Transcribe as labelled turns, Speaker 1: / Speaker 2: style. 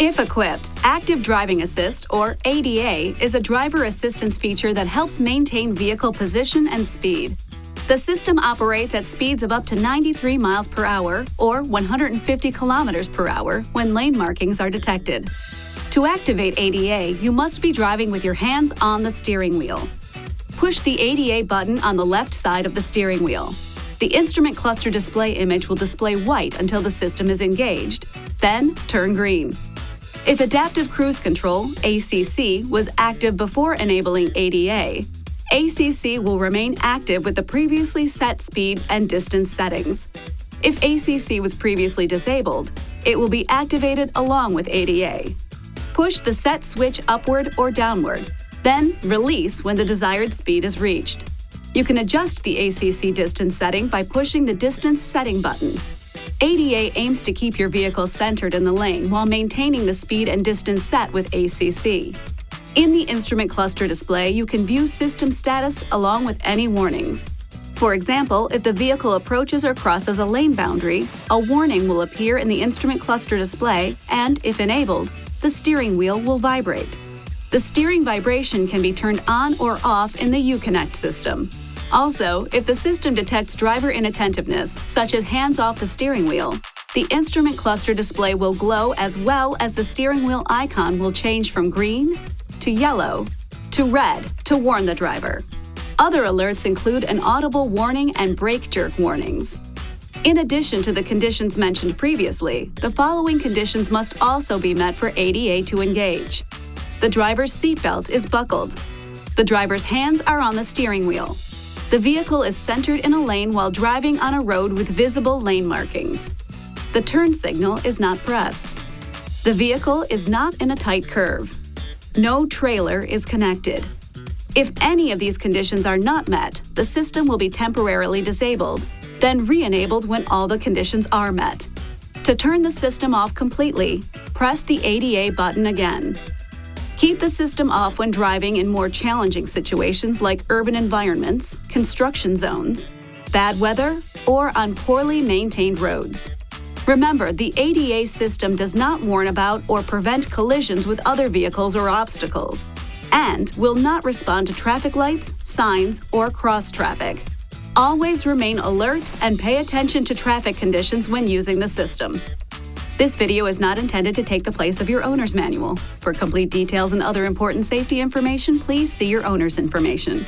Speaker 1: If equipped, Active Driving Assist, or ADA, is a driver assistance feature that helps maintain vehicle position and speed. The system operates at speeds of up to 93 miles per hour or 150 kilometers per hour when lane markings are detected. To activate ADA, you must be driving with your hands on the steering wheel. Push the ADA button on the left side of the steering wheel. The instrument cluster display image will display white until the system is engaged, then turn green. If Adaptive Cruise Control, ACC, was active before enabling ADA, ACC will remain active with the previously set speed and distance settings. If ACC was previously disabled, it will be activated along with ADA. Push the set switch upward or downward, then release when the desired speed is reached. You can adjust the ACC distance setting by pushing the distance setting button. ADA aims to keep your vehicle centered in the lane while maintaining the speed and distance set with ACC. In the instrument cluster display, you can view system status along with any warnings. For example, if the vehicle approaches or crosses a lane boundary, a warning will appear in the instrument cluster display and, if enabled, the steering wheel will vibrate. The steering vibration can be turned on or off in the Uconnect system. Also, if the system detects driver inattentiveness, such as hands off the steering wheel, the instrument cluster display will glow as well as the steering wheel icon will change from green to yellow to red to warn the driver. Other alerts include an audible warning and brake jerk warnings. In addition to the conditions mentioned previously, the following conditions must also be met for ADA to engage. The driver's seatbelt is buckled. The driver's hands are on the steering wheel. The vehicle is centered in a lane while driving on a road with visible lane markings. The turn signal is not pressed. The vehicle is not in a tight curve. No trailer is connected. If any of these conditions are not met, the system will be temporarily disabled, then re-enabled when all the conditions are met. To turn the system off completely, press the ADA button again. Keep the system off when driving in more challenging situations like urban environments, construction zones, bad weather, or on poorly maintained roads. Remember, the ADA system does not warn about or prevent collisions with other vehicles or obstacles, and will not respond to traffic lights, signs, or cross traffic. Always remain alert and pay attention to traffic conditions when using the system. This video is not intended to take the place of your owner's manual. For complete details and other important safety information, please see your owner's information.